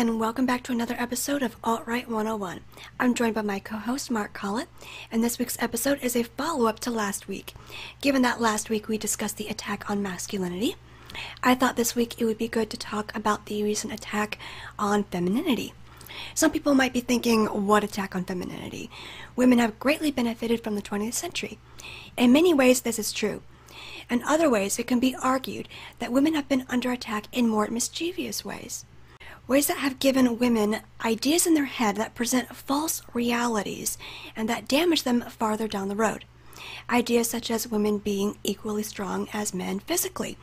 and welcome back to another episode of Alt-Right 101. I'm joined by my co-host Mark Collet, and this week's episode is a follow-up to last week. Given that last week we discussed the attack on masculinity, I thought this week it would be good to talk about the recent attack on femininity. Some people might be thinking, what attack on femininity? Women have greatly benefited from the 20th century. In many ways this is true. In other ways it can be argued that women have been under attack in more mischievous ways. Ways that have given women ideas in their head that present false realities and that damage them farther down the road. Ideas such as women being equally strong as men physically,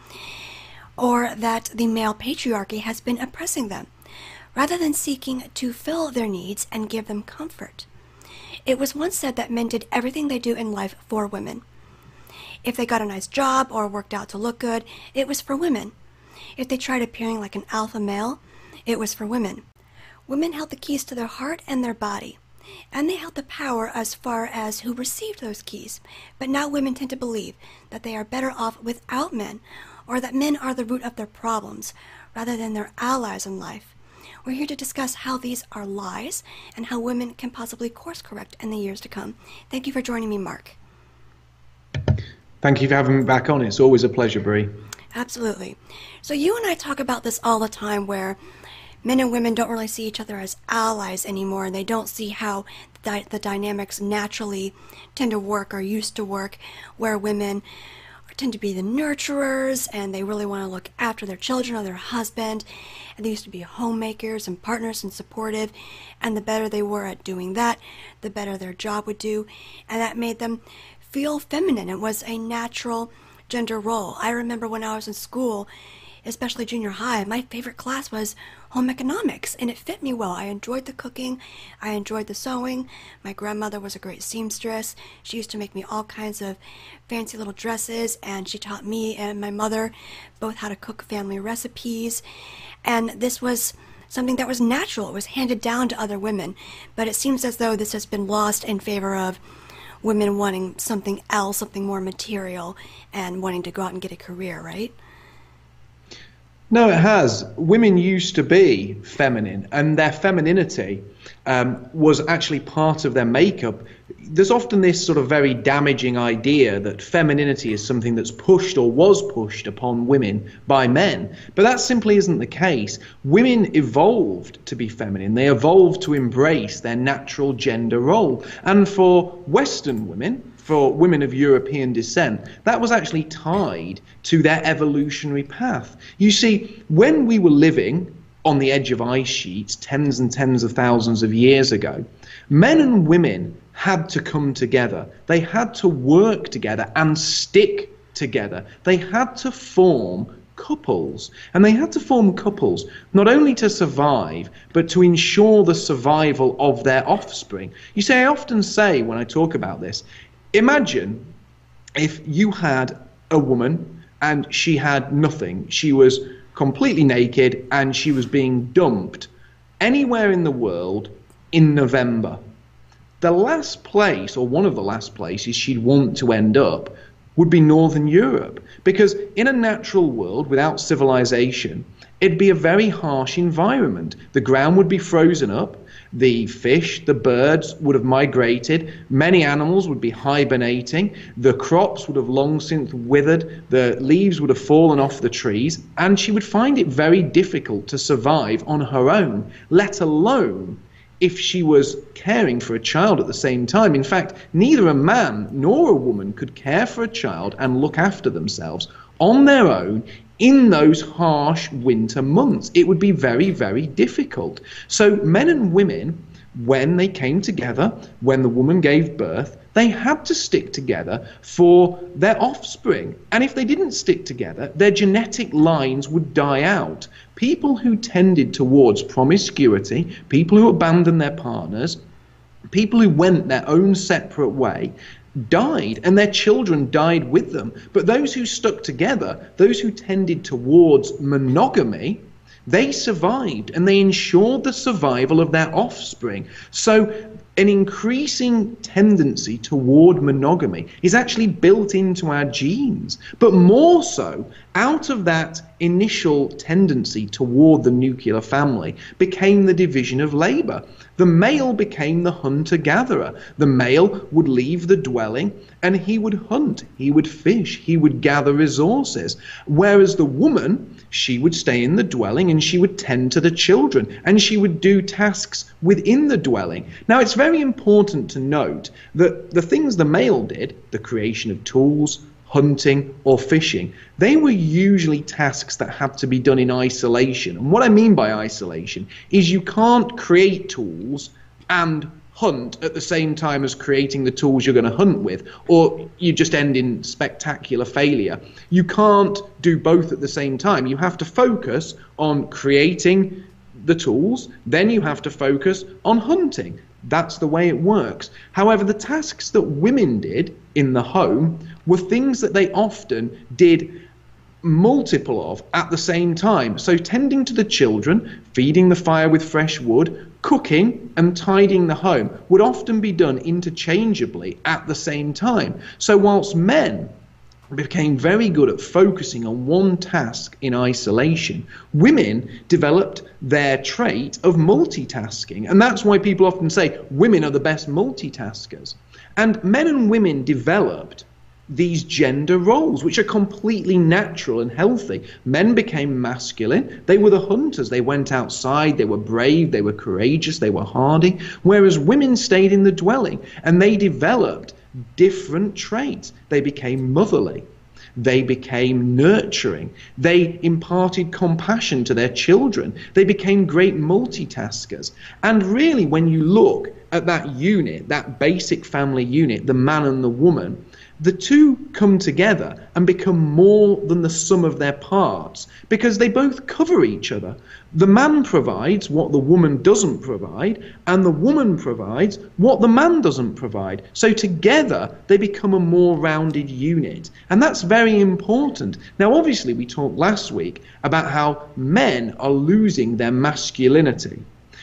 or that the male patriarchy has been oppressing them, rather than seeking to fill their needs and give them comfort. It was once said that men did everything they do in life for women. If they got a nice job or worked out to look good, it was for women. If they tried appearing like an alpha male, it was for women. Women held the keys to their heart and their body, and they held the power as far as who received those keys. But now women tend to believe that they are better off without men, or that men are the root of their problems, rather than their allies in life. We're here to discuss how these are lies, and how women can possibly course correct in the years to come. Thank you for joining me, Mark. Thank you for having me back on. It's always a pleasure, Brie. Absolutely. So you and I talk about this all the time, where men and women don't really see each other as allies anymore, and they don't see how the dynamics naturally tend to work or used to work, where women tend to be the nurturers and they really want to look after their children or their husband, and they used to be homemakers and partners and supportive, and the better they were at doing that, the better their job would do, and that made them feel feminine. It was a natural gender role. I remember when I was in school, especially junior high, my favorite class was home economics, and it fit me well. I enjoyed the cooking, I enjoyed the sewing. My grandmother was a great seamstress. She used to make me all kinds of fancy little dresses, and she taught me and my mother both how to cook family recipes, and this was something that was natural. It was handed down to other women, but it seems as though this has been lost in favor of women wanting something else, something more material, and wanting to go out and get a career, right? No, it has. Women used to be feminine, and their femininity was actually part of their makeup. There's often this sort of very damaging idea that femininity is something that's pushed or was pushed upon women by men, but that simply isn't the case. Women evolved to be feminine. They evolved to embrace their natural gender role, and for Western women, for women of European descent, that was actually tied to their evolutionary path. You see, when we were living on the edge of ice sheets tens and tens of thousands of years ago, men and women had to come together. They had to work together and stick together. They had to form couples, and they had to form couples not only to survive, but to ensure the survival of their offspring. You see, I often say when I talk about this, imagine if you had a woman and she had nothing. She was completely naked and she was being dumped anywhere in the world in November. The last place, or one of the last places she'd want to end up, would be Northern Europe, because in a natural world without civilization, it'd be a very harsh environment. The ground would be frozen up. The fish, the birds would have migrated, many animals would be hibernating, the crops would have long since withered, the leaves would have fallen off the trees, and she would find it very difficult to survive on her own, let alone if she was caring for a child at the same time. In fact, neither a man nor a woman could care for a child and look after themselves on their own in those harsh winter months. It would be very, very difficult. So men and women, when they came together, when the woman gave birth, they had to stick together for their offspring. And if they didn't stick together, their genetic lines would die out. People who tended towards promiscuity, people who abandoned their partners, people who went their own separate way, died, and their children died with them. But those who stuck together, those who tended towards monogamy, they survived, and they ensured the survival of their offspring. So an increasing tendency toward monogamy is actually built into our genes. But more so, out of that initial tendency toward the nuclear family became the division of labor. The male became the hunter-gatherer. The male would leave the dwelling and he would hunt, he would fish, he would gather resources. Whereas the woman, she would stay in the dwelling and she would tend to the children and she would do tasks within the dwelling. Now, it's very important to note that the things the male did, the creation of tools, hunting or fishing, they were usually tasks that had to be done in isolation. And what I mean by isolation is you can't create tools and hunt at the same time as creating the tools you're going to hunt with, or you just end in spectacular failure. You can't do both at the same time. You have to focus on creating the tools, then you have to focus on hunting. That's the way it works. However, the tasks that women did in the home were things that they often did multiple of at the same time. So tending to the children, feeding the fire with fresh wood, cooking and tidying the home would often be done interchangeably at the same time. So whilst men became very good at focusing on one task in isolation, women developed their trait of multitasking. And that's why people often say women are the best multitaskers. And men and women developed these gender roles, which are completely natural and healthy. Men became masculine. They were the hunters. They went outside. They were brave. They were courageous. They were hardy. Whereas women stayed in the dwelling and they developed different traits. They became motherly. They became nurturing. They imparted compassion to their children. They became great multitaskers. And really, when you look at that unit, that basic family unit, the man and the woman, the two come together and become more than the sum of their parts because they both cover each other. The man provides what the woman doesn't provide, and the woman provides what the man doesn't provide. So together they become a more rounded unit, and that's very important. Now, obviously, we talked last week about how men are losing their masculinity,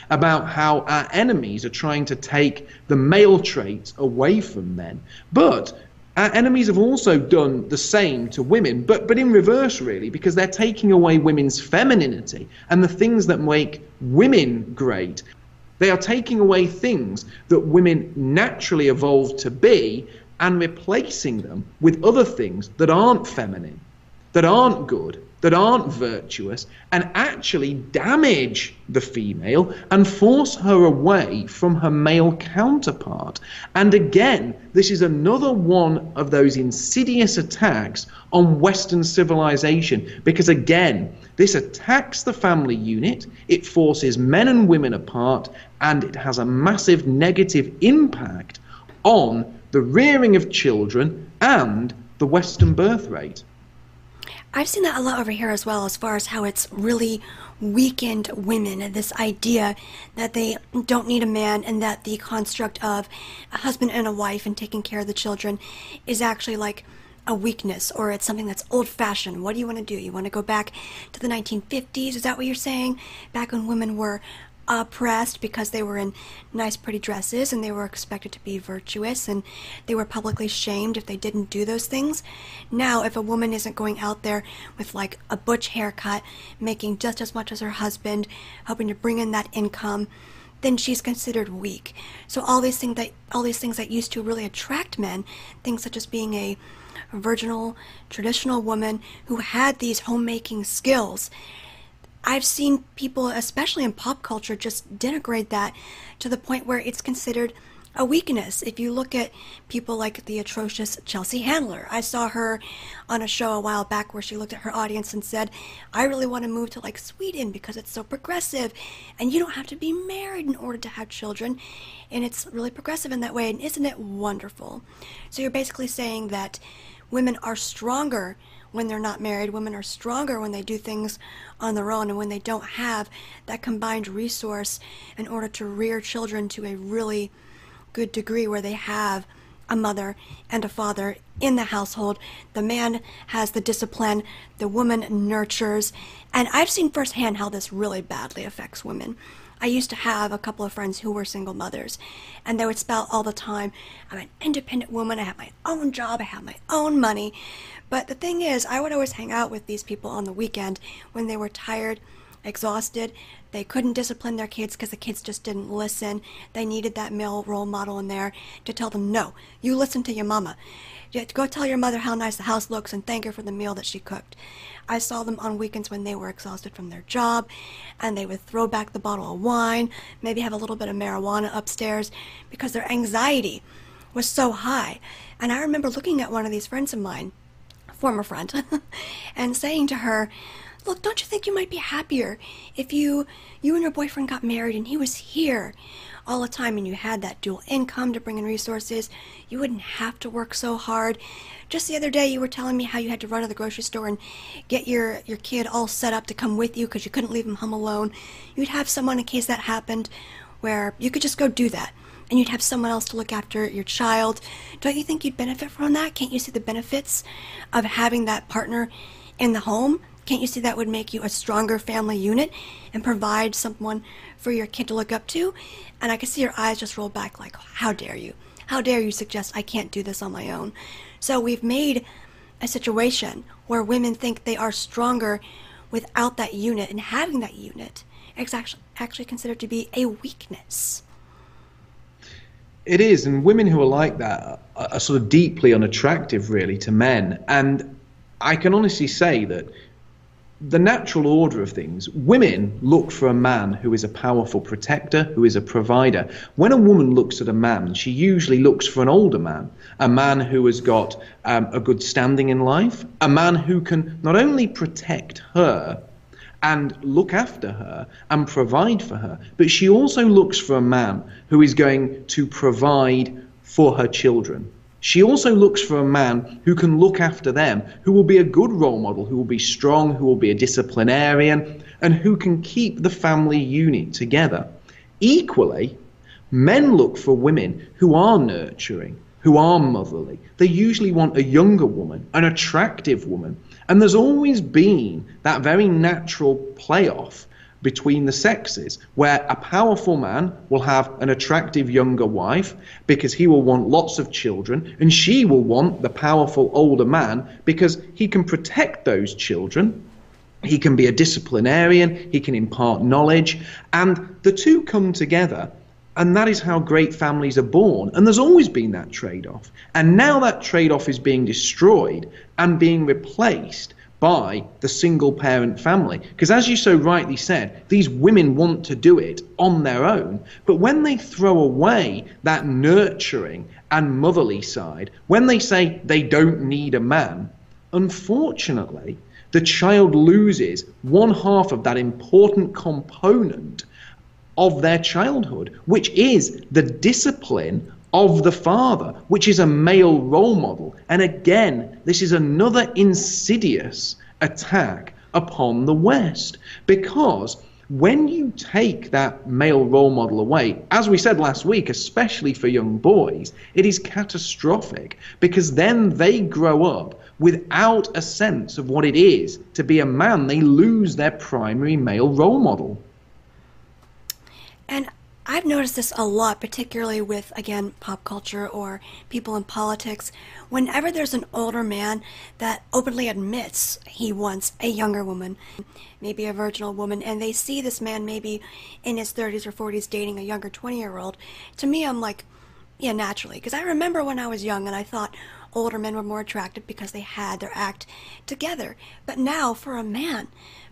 about how our enemies are trying to take the male traits away from men. But our enemies have also done the same to women, but in reverse, really, because they're taking away women's femininity and the things that make women great. They are taking away things that women naturally evolved to be and replacing them with other things that aren't feminine, that aren't good, that aren't virtuous, and actually damage the female and force her away from her male counterpart. And again, this is another one of those insidious attacks on Western civilization, because again, this attacks the family unit, it forces men and women apart, and it has a massive negative impact on the rearing of children and the Western birth rate. I've seen that a lot over here as well, as far as how it's really weakened women, and this idea that they don't need a man and that the construct of a husband and a wife and taking care of the children is actually like a weakness, or it's something that's old-fashioned. What do you want to do? You want to go back to the 1950s? Is that what you're saying? Back when women were oppressed because they were in nice pretty dresses and they were expected to be virtuous and they were publicly shamed if they didn't do those things. Now, if a woman isn't going out there with like a butch haircut, making just as much as her husband, hoping to bring in that income, then she's considered weak. So all these things that used to really attract men, things such as being a virginal, traditional woman who had these homemaking skills, I've seen people, especially in pop culture, just denigrate that to the point where it's considered a weakness. If you look at people like the atrocious Chelsea Handler, I saw her on a show a while back where she looked at her audience and said, I really want to move to like Sweden because it's so progressive and you don't have to be married in order to have children, and it's really progressive in that way, and isn't it wonderful? So you're basically saying that women are stronger when they're not married. Women are stronger when they do things on their own and when they don't have that combined resource in order to rear children to a really good degree where they have a mother and a father in the household. The man has the discipline, the woman nurtures, and I've seen firsthand how this really badly affects women. I used to have a couple of friends who were single mothers, and they would spout all the time, I'm an independent woman, I have my own job, I have my own money. But the thing is, I would always hang out with these people on the weekend when they were tired, exhausted. They couldn't discipline their kids because the kids just didn't listen. They needed that male role model in there to tell them, no, you listen to your mama. You have to go tell your mother how nice the house looks and thank her for the meal that she cooked. I saw them on weekends when they were exhausted from their job, and they would throw back the bottle of wine, maybe have a little bit of marijuana upstairs, because their anxiety was so high. And I remember looking at one of these friends of mine, former friend, and saying to her, look, don't you think you might be happier if you and your boyfriend got married and he was here all the time and you had that dual income to bring in resources? You wouldn't have to work so hard. Just the other day you were telling me how you had to run to the grocery store and get your kid all set up to come with you because you couldn't leave him home alone. You'd have someone in case that happened where you could just go do that, and you'd have someone else to look after your child. Don't you think you'd benefit from that? Can't you see the benefits of having that partner in the home? Can't you see that would make you a stronger family unit and provide someone for your kid to look up to? And I could see your eyes just roll back like, how dare you? How dare you suggest I can't do this on my own? So we've made a situation where women think they are stronger without that unit, and having that unit is actually considered to be a weakness. It is, and women who are like that are sort of deeply unattractive, really, to men. And I can honestly say that the natural order of things, women look for a man who is a powerful protector, who is a provider. When a woman looks at a man, she usually looks for an older man, a man who has got a good standing in life, a man who can not only protect her and look after her and provide for her, but she also looks for a man who is going to provide for her children. She also looks for a man who can look after them, who will be a good role model, who will be strong, who will be a disciplinarian, and who can keep the family unit together. Equally, men look for women who are nurturing, who are motherly. They usually want a younger woman, an attractive woman. And there's always been that very natural playoff between the sexes, where a powerful man will have an attractive younger wife because he will want lots of children, and she will want the powerful older man because he can protect those children, he can be a disciplinarian, he can impart knowledge, and the two come together. And that is how great families are born. And there's always been that trade-off. And now that trade-off is being destroyed and being replaced by the single-parent family. Because as you so rightly said, these women want to do it on their own. But when they throw away that nurturing and motherly side, when they say they don't need a man, unfortunately, the child loses one half of that important component of their childhood, which is the discipline of the father, which is a male role model. And again, this is another insidious attack upon the West, because when you take that male role model away, as we said last week, especially for young boys, it is catastrophic, because then they grow up without a sense of what it is to be a man. They lose their primary male role model. And I've noticed this a lot, particularly with, again, pop culture or people in politics. Whenever there's an older man that openly admits he wants a younger woman, maybe a virginal woman, and they see this man maybe in his 30s or 40s dating a younger 20-year-old, to me I'm like, yeah, naturally. Because I remember when I was young and I thought older men were more attractive because they had their act together. But now for a man,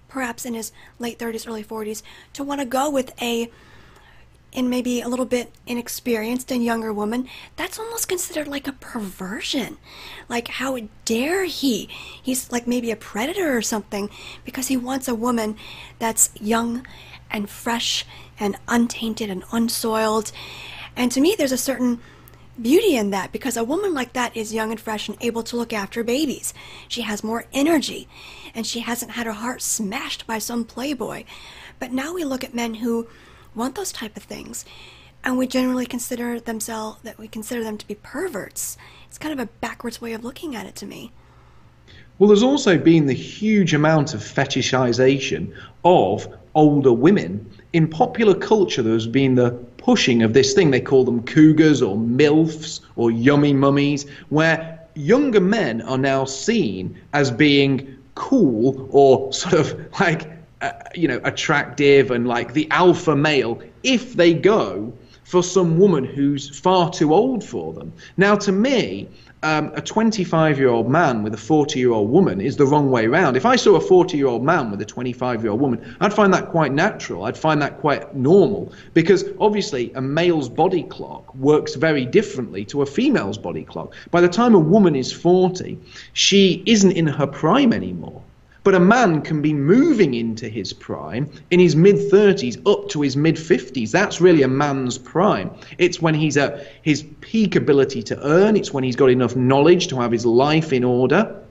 perhaps in his late 30s, early 40s, to want to go with and maybe a little bit inexperienced and younger woman, that's almost considered like a perversion. Like, how dare he? He's like maybe a predator or something because he wants a woman that's young and fresh and untainted and unsoiled. And to me, there's a certain beauty in that, because a woman like that is young and fresh and able to look after babies. She has more energy, and she hasn't had her heart smashed by some playboy. But now we look at men who want those type of things, and we generally consider them to be perverts. It's kind of a backwards way of looking at it to me. Well, there's also been the huge amount of fetishization of older women, in popular culture there's been the pushing of this thing. They call them cougars or MILFs or yummy mummies, where younger men are now seen as being cool or sort of like, attractive and like the alpha male if they go for some woman who's far too old for them. Now, to me, a 25-year-old man with a 40-year-old woman is the wrong way round. If I saw a 40-year-old man with a 25-year-old woman, I'd find that quite natural. I'd find that quite normal, because obviously a male's body clock works very differently to a female's body clock. By the time a woman is 40, she isn't in her prime anymore. But a man can be moving into his prime in his mid-30s up to his mid-50s. That's really a man's prime. It's when he's at his peak ability to earn. It's when he's got enough knowledge to have his life in order.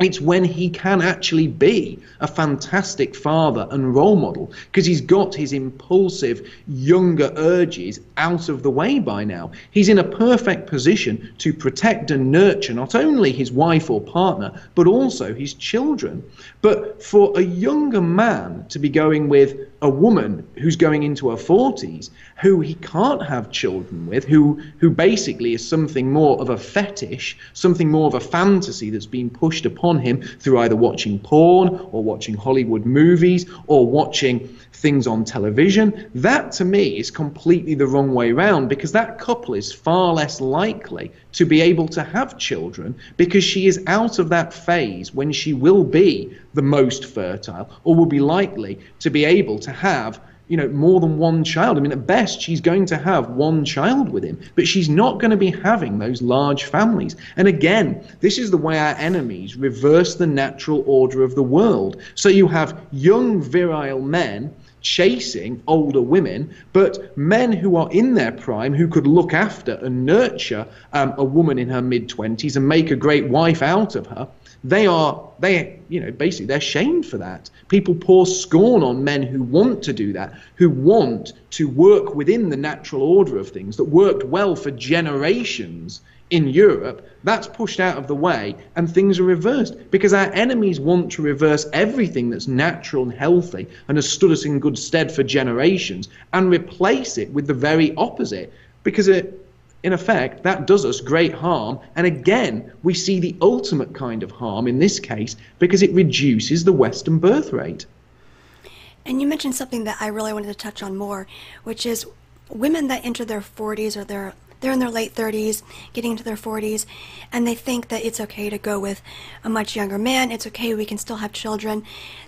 It's when he can actually be a fantastic father and role model, because he's got his impulsive younger urges out of the way by now. He's in a perfect position to protect and nurture not only his wife or partner, but also his children. But for a younger man to be going with a woman who's going into her 40s, who he can't have children with, who basically is something more of a fetish, something more of a fantasy that's been pushed upon him through either watching porn or watching Hollywood movies or watching things on television, that to me is completely the wrong way round, because that couple is far less likely to be able to have children, because she is out of that phase when she will be the most fertile, or will be likely to be able to have more than one child. I mean, at best, she's going to have one child with him, but she's not going to be having those large families. And again, this is the way our enemies reverse the natural order of the world. So you have young, virile men chasing older women, but men who are in their prime, who could look after and nurture a woman in her mid-20s and make a great wife out of her, basically they're shamed for that. People pour scorn on men who want to do that, who want to work within the natural order of things that worked well for generations in Europe. That's pushed out of the way and things are reversed, because our enemies want to reverse everything that's natural and healthy and has stood us in good stead for generations and replace it with the very opposite, because in effect, that does us great harm. And again, we see the ultimate kind of harm in this case, because it reduces the Western birth rate. And you mentioned something that I really wanted to touch on more, which is women that enter their 40s, or they're in their late 30s, getting into their 40s, and they think that it's okay to go with a much younger man. It's okay, we can still have children.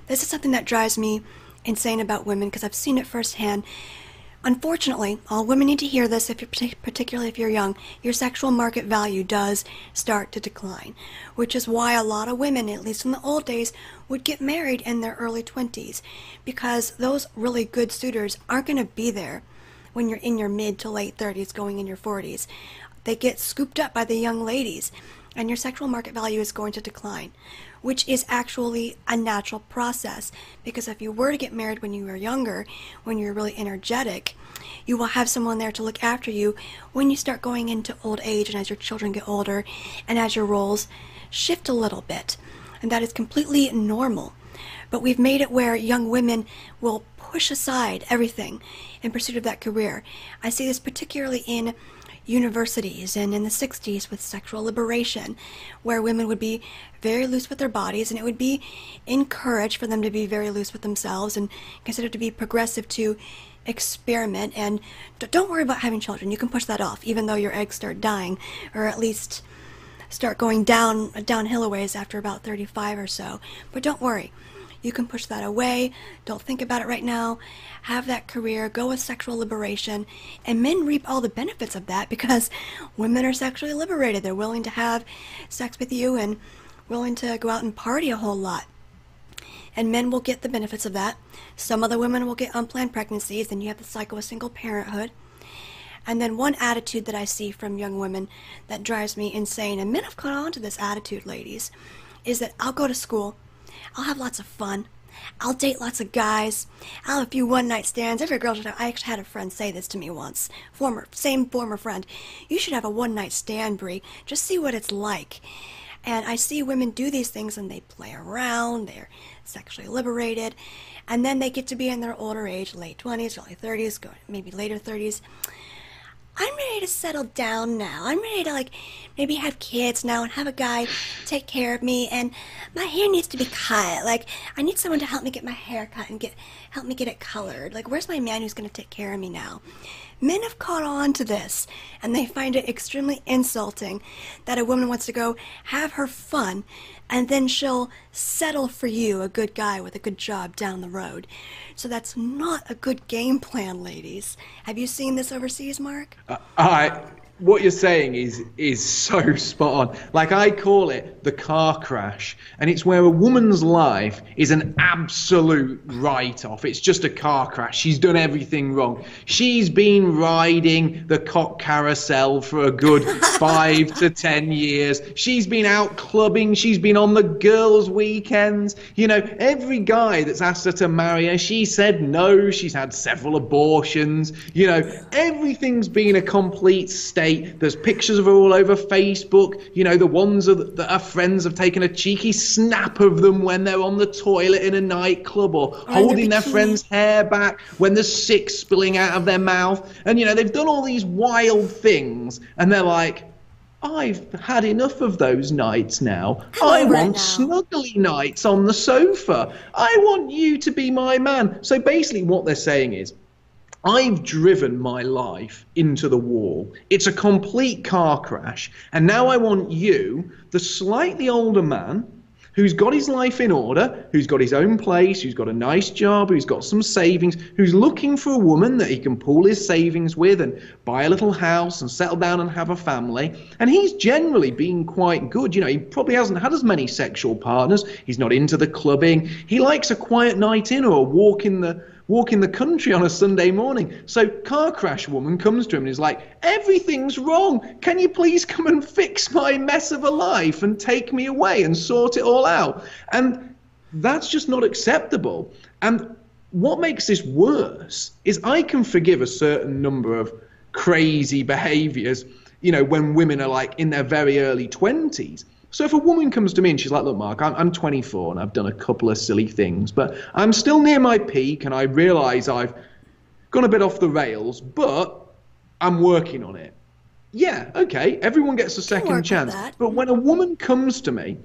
This is something that drives me insane about women, because I've seen it firsthand. Unfortunately, all women need to hear this, particularly if you're young, your sexual market value does start to decline, which is why a lot of women, at least in the old days, would get married in their early 20s, because those really good suitors aren't going to be there when you're in your mid to late 30s going in your 40s. They get scooped up by the young ladies, and your sexual market value is going to decline, which is actually a natural process, because if you were to get married when you were younger, when you're really energetic, you will have someone there to look after you when you start going into old age and as your children get older and as your roles shift a little bit. And that is completely normal. But we've made it where young women will push aside everything in pursuit of that career. I see this particularly in universities and in the 60s with sexual liberation, where women would be very loose with their bodies, and it would be encouraged for them to be very loose with themselves and considered to be progressive to experiment. And don't worry about having children. You can push that off, even though your eggs start dying, or at least start going downhill a ways after about 35 or so. But don't worry. You can push that away. Don't think about it right now. Have that career. Go with sexual liberation. And men reap all the benefits of that, because women are sexually liberated. They're willing to have sex with you and willing to go out and party a whole lot. And men will get the benefits of that. Some other women will get unplanned pregnancies, and you have the cycle of single parenthood. And then one attitude that I see from young women that drives me insane, and men have caught on to this attitude, ladies, is that I'll go to school, I'll have lots of fun, I'll date lots of guys, I'll have a few one-night stands. Every girl should have. I actually had a friend say this to me once, same former friend. You should have a one-night stand, Brie. Just see what it's like. And I see women do these things and they play around, they're sexually liberated, and then they get to be in their older age, late 20s, early 30s, maybe later 30s. I'm ready to settle down now. I'm ready to maybe have kids now and have a guy take care of me, and my hair needs to be cut. I need someone to help me get my hair cut and help me get it colored. Where's my man who's going to take care of me now? Men have caught on to this, and they find it extremely insulting that a woman wants to go have her fun, and then she'll settle for you, a good guy with a good job down the road. So that's not a good game plan, ladies. Have you seen this overseas, Mark? What you're saying is so spot on. I call it the car crash, and it's where a woman's life is an absolute write-off. It's just a car crash. She's done everything wrong. She's been riding the cock carousel for a good 5 to 10 years. She's been out clubbing. She's been on the girls' weekends. Every guy that's asked her to marry her, she said no. She's had several abortions. Everything's been a complete state. There's pictures of her all over Facebook. The ones that her friends have taken a cheeky snap of them when they're on the toilet in a nightclub or holding their friend's hair back when there's sick spilling out of their mouth. And, they've done all these wild things. And they're like, I've had enough of those nights now. I want snuggly nights on the sofa. I want you to be my man. So basically what they're saying is, I've driven my life into the wall. It's a complete car crash. And now I want you, the slightly older man, who's got his life in order, who's got his own place, who's got a nice job, who's got some savings, who's looking for a woman that he can pool his savings with and buy a little house and settle down and have a family. And he's generally been quite good. He probably hasn't had as many sexual partners. He's not into the clubbing. He likes a quiet night in or a walk in the country on a Sunday morning. So car crash woman comes to him and is like, everything's wrong. Can you please come and fix my mess of a life and take me away and sort it all out? And that's just not acceptable. And what makes this worse is I can forgive a certain number of crazy behaviors, when women are in their very early 20s. So if a woman comes to me and she's like, look, Mark, I'm 24 and I've done a couple of silly things, but I'm still near my peak and I realize I've gone a bit off the rails, but I'm working on it. Yeah, okay, everyone gets a second chance. But when a woman comes to me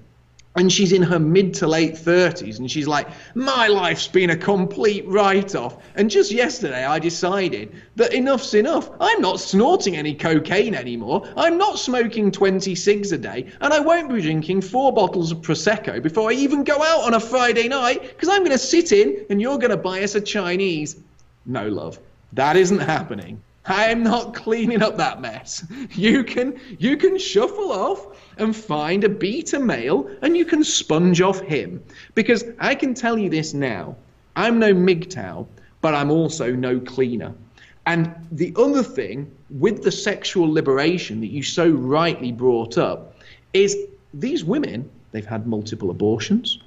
and she's in her mid to late 30s and she's like, my life's been a complete write-off, and just yesterday I decided that enough's enough. I'm not snorting any cocaine anymore. I'm not smoking 20 cigs a day, and I won't be drinking 4 bottles of Prosecco before I even go out on a Friday night because I'm going to sit in and you're going to buy us a Chinese. No, love, that isn't happening. I'm not cleaning up that mess. You can shuffle off and find a beta male and you can sponge off him. Because I can tell you this now, I'm no MGTOW, but I'm also no cleaner. And the other thing with the sexual liberation that you so rightly brought up is these women, they've had multiple abortions.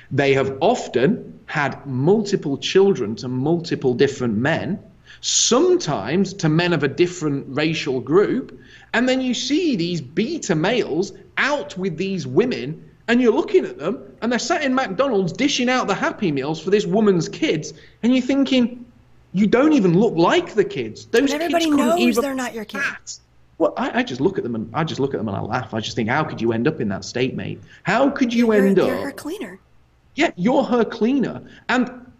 They have often had multiple children to multiple different men, sometimes to men of a different racial group. And then you see these beta males out with these women and you're looking at them and they're sat in McDonald's dishing out the Happy Meals for this woman's kids, and you're thinking, you don't even look like the kids. Those everybody kids knows even they're not your kids. Well, I just look at them and I laugh. I just think, how could you end up in that state, mate? How could you end up? You're her cleaner. Yeah, you're her cleaner. And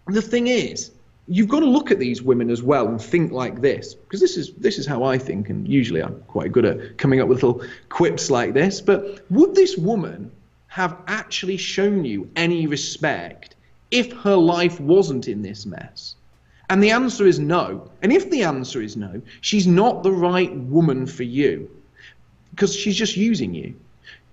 the thing is, you've got to look at these women as well and think like this, because this is how I think, and usually I'm quite good at coming up with little quips like this. But would this woman have actually shown you any respect if her life wasn't in this mess? And the answer is no. And if the answer is no, she's not the right woman for you, because she's just using you.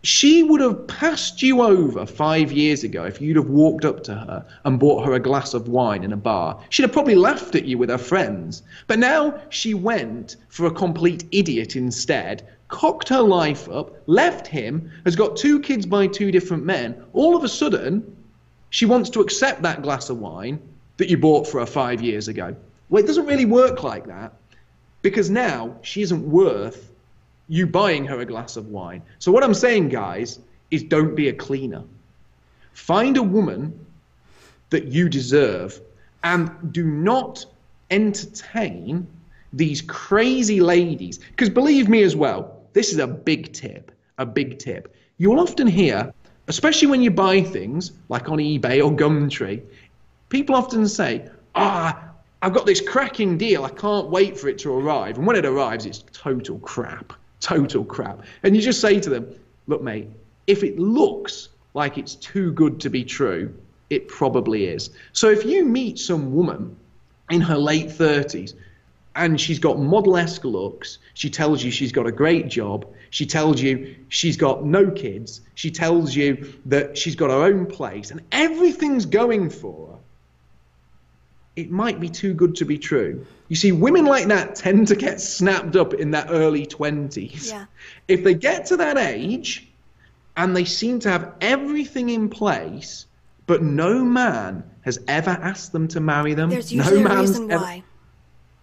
She would have passed you over 5 years ago if you'd have walked up to her and bought her a glass of wine in a bar. She'd have probably laughed at you with her friends. But now she went for a complete idiot instead, cocked her life up, left him, has got 2 kids by 2 different men. All of a sudden, she wants to accept that glass of wine that you bought for her 5 years ago. Well, it doesn't really work like that, because now she isn't worth you buying her a glass of wine. So what I'm saying, guys, is don't be a cleaner. Find a woman that you deserve and do not entertain these crazy ladies. Because believe me as well, this is a big tip, a big tip. You'll often hear, especially when you buy things like on eBay or Gumtree, people often say, I've got this cracking deal, I can't wait for it to arrive. And when it arrives, it's total crap, total crap. And you just say to them, look, mate, if it looks like it's too good to be true, it probably is. So if you meet some woman in her late 30s and she's got model-esque looks, she tells you she's got a great job, she tells you she's got no kids, she tells you that she's got her own place and everything's going for her, it might be too good to be true. You see, women like that tend to get snapped up in their early 20s. Yeah. If they get to that age and they seem to have everything in place, but no man has ever asked them to marry them. There's usually no a reason why.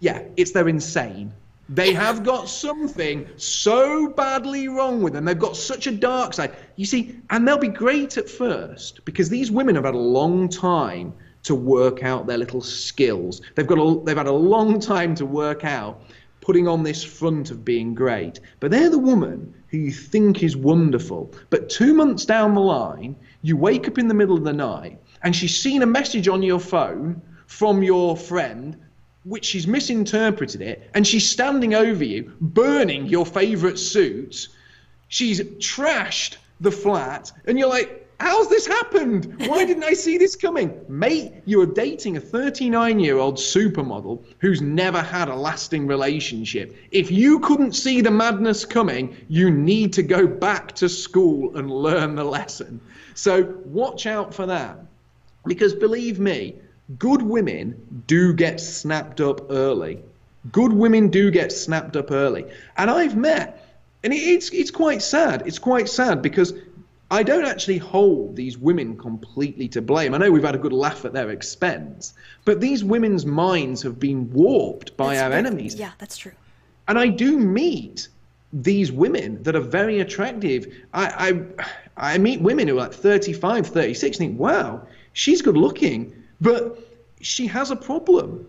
Yeah, it's they're insane. They have got something so badly wrong with them. They've got such a dark side. You see, and they'll be great at first because these women have had a long time to work out their little skills. They've had a long time to work out putting on this front of being great. But they're the woman who you think is wonderful. But 2 months down the line, you wake up in the middle of the night and she's seen a message on your phone from your friend, which she's misinterpreted it, and she's standing over you, burning your favorite suits. She's trashed the flat, and you're like, how's this happened? Why didn't I see this coming? Mate, you were dating a 39-year-old supermodel who's never had a lasting relationship. If you couldn't see the madness coming, you need to go back to school and learn the lesson. So watch out for that. Because believe me, good women do get snapped up early. Good women do get snapped up early. And I've met, and it's quite sad. It's quite sad because I don't actually hold these women completely to blame. I know we've had a good laugh at their expense, but these women's minds have been warped by our enemies. Yeah, that's true. And I do meet these women that are very attractive. I meet women who are like 35, 36 and think, wow, she's good looking, but she has a problem.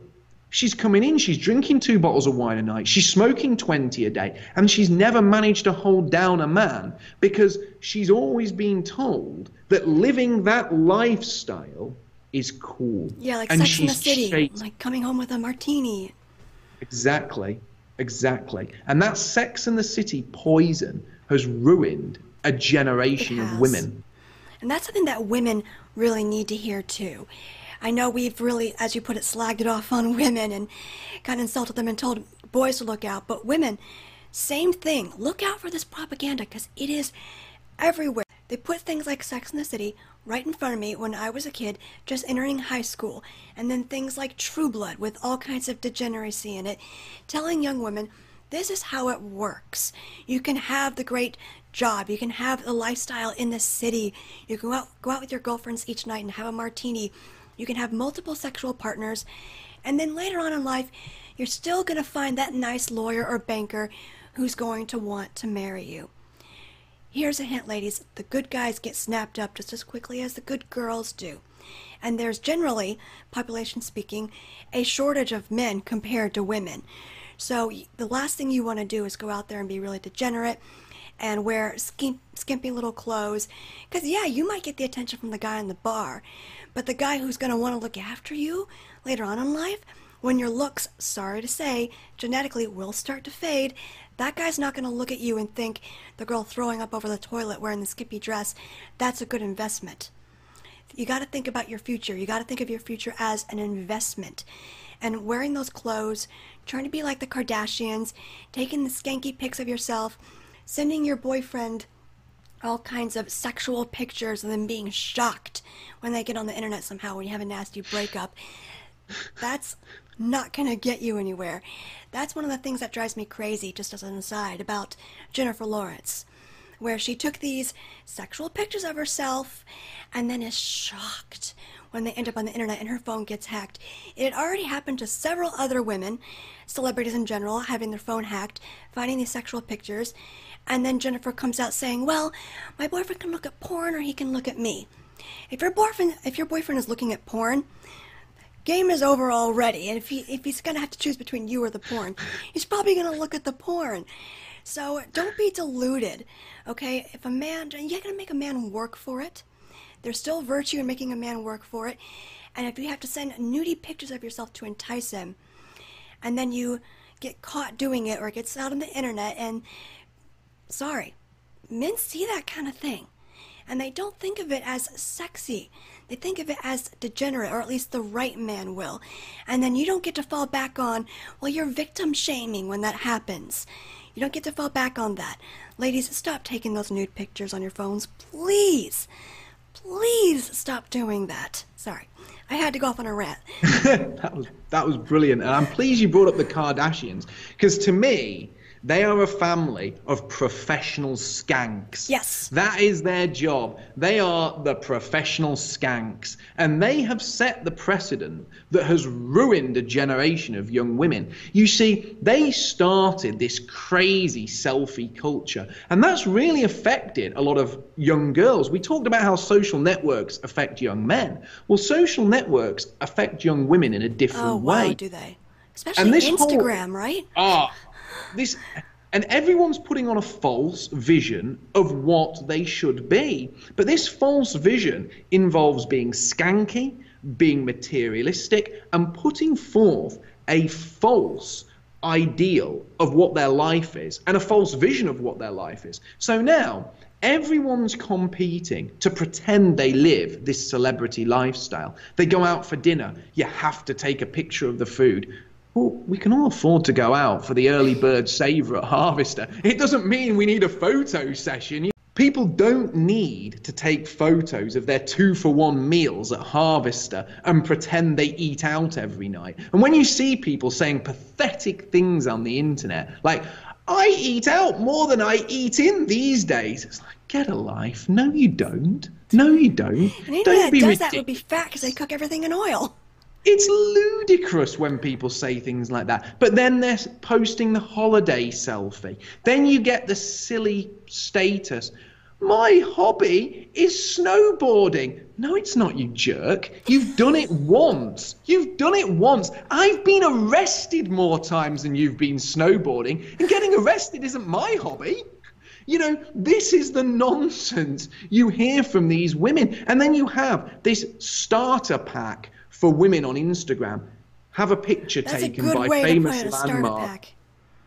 She's coming in, she's drinking 2 bottles of wine a night, she's smoking 20 a day, and she's never managed to hold down a man because she's always been told that living that lifestyle is cool. Yeah, like Sex in the City, like coming home with a martini. Exactly, exactly. And that Sex in the City poison has ruined a generation of women. And that's something that women really need to hear too. I know we've really, as you put it, slagged it off on women and kind of insulted them and told boys to look out. But women, same thing. Look out for this propaganda because it is everywhere. They put things like Sex in the City right in front of me when I was a kid, just entering high school. And then things like True Blood with all kinds of degeneracy in it, telling young women, this is how it works. You can have the great job. You can have the lifestyle in the city. You can go out with your girlfriends each night and have a martini. You can have multiple sexual partners, and then later on in life, you're still going to find that nice lawyer or banker who's going to want to marry you. Here's a hint, ladies. The good guys get snapped up just as quickly as the good girls do. And there's generally, population speaking, a shortage of men compared to women. So the last thing you want to do is go out there and be really degenerate and wear skimpy little clothes. Because, yeah, you might get the attention from the guy in the bar, but the guy who's going to want to look after you later on in life, when your looks, sorry to say, genetically will start to fade, that guy's not going to look at you and think the girl throwing up over the toilet wearing the skimpy dress, that's a good investment. You got to think about your future. You got to think of your future as an investment. And wearing those clothes, trying to be like the Kardashians, taking the skanky pics of yourself, sending your boyfriend all kinds of sexual pictures of them being shocked when they get on the internet somehow when you have a nasty breakup. That's not going to get you anywhere. That's one of the things that drives me crazy, just as an aside, about Jennifer Lawrence, where she took these sexual pictures of herself and then is shocked when they end up on the internet and her phone gets hacked. It had already happened to several other women, celebrities in general, having their phone hacked, finding these sexual pictures, And then Jennifer comes out saying, well, my boyfriend can look at porn or he can look at me. If your boyfriend is looking at porn, game is over already. And if he's going to have to choose between you or the porn, he's probably going to look at the porn. So don't be deluded, okay? If a man, you're going to make a man work for it. There's still virtue in making a man work for it. And if you have to send nudie pictures of yourself to entice him, and then you get caught doing it or it gets out on the internet, and sorry, men see that kind of thing. And they don't think of it as sexy. They think of it as degenerate, or at least the right man will. And then you don't get to fall back on, well, you're victim shaming when that happens. You don't get to fall back on that. Ladies, stop taking those nude pictures on your phones. Please. Please stop doing that. Sorry. I had to go off on a rant. That was brilliant. And I'm pleased you brought up the Kardashians, because to me, they are a family of professional skanks. Yes. That is their job. They are the professional skanks. And they have set the precedent that has ruined a generation of young women. You see, they started this crazy selfie culture. And that's really affected a lot of young girls. We talked about how social networks affect young men. Well, social networks affect young women in a different way. Oh, wow, do they? Especially Instagram, right? And everyone's putting on a false vision of what they should be. But this false vision involves being skanky, being materialistic, and putting forth a false ideal of what their life is and a false vision of what their life is. So now everyone's competing to pretend they live this celebrity lifestyle. They go out for dinner. You have to take a picture of the food. Well, we can all afford to go out for the early bird saver at Harvester. It doesn't mean we need a photo session. People don't need to take photos of their 2-for-1 meals at Harvester and pretend they eat out every night. And when you see people saying pathetic things on the internet, like, I eat out more than I eat in these days, it's like, get a life. No, you don't. No, you don't. And anyone that does that would be fat because they cook everything in oil. It's ludicrous when people say things like that. But then they're posting the holiday selfie. Then you get the silly status. My hobby is snowboarding. No, it's not, you jerk. You've done it once. You've done it once. I've been arrested more times than you've been snowboarding. And getting arrested isn't my hobby. You know, this is the nonsense you hear from these women. And then you have this starter pack for women on Instagram. Have a picture taken by famous landmark.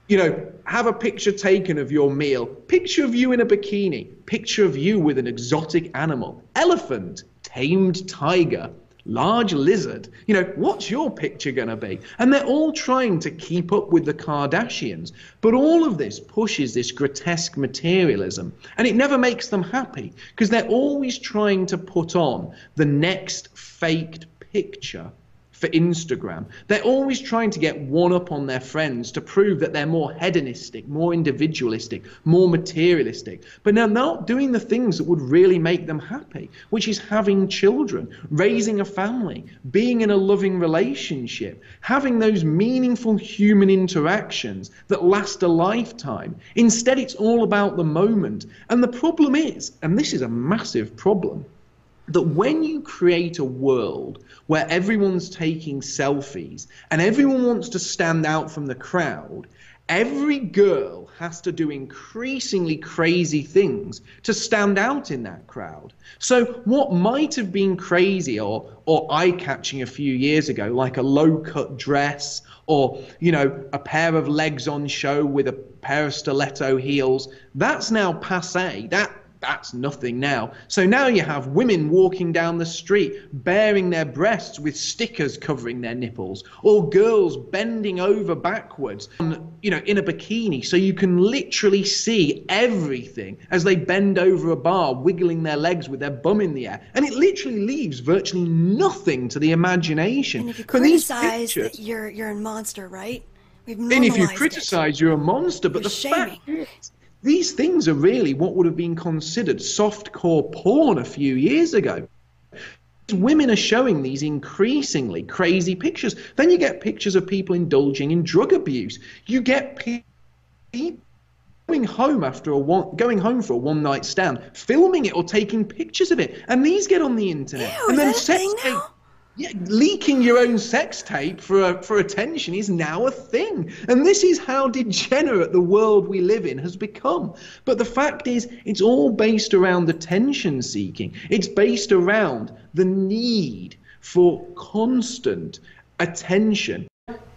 You know, have a picture taken of your meal. Picture of you in a bikini. Picture of you with an exotic animal. Elephant, tamed tiger, large lizard. You know, what's your picture going to be? And they're all trying to keep up with the Kardashians. But all of this pushes this grotesque materialism. And it never makes them happy, because they're always trying to put on the next faked picture for Instagram. They're always trying to get one up on their friends to prove that they're more hedonistic, more individualistic, more materialistic. But they're not doing the things that would really make them happy, which is having children, raising a family, being in a loving relationship, having those meaningful human interactions that last a lifetime. Instead, it's all about the moment. And the problem is, and this is a massive problem, that when you create a world where everyone's taking selfies and everyone wants to stand out from the crowd, every girl has to do increasingly crazy things to stand out in that crowd. So what might have been crazy or eye-catching a few years ago, like a low-cut dress or, you know, a pair of legs on show with a pair of stiletto heels, that's now passé. That's nothing now. So now you have women walking down the street baring their breasts with stickers covering their nipples, or girls bending over backwards, you know, in a bikini, so you can literally see everything as they bend over a bar, wiggling their legs with their bum in the air. And it literally leaves virtually nothing to the imagination. And if you criticize, you're a monster, right? And if you criticize, you're a monster. But the fact is, these things are really what would have been considered softcore porn a few years ago. Women are showing these increasingly crazy pictures. Then you get pictures of people indulging in drug abuse. You get people going home going home for a one-night stand, filming it or taking pictures of it, and these get on the internet. Ew, and then is that a thing now? Yeah, leaking your own sex tape for attention is now a thing. And this is how degenerate the world we live in has become. But the fact is, it's all based around attention seeking. It's based around the need for constant attention.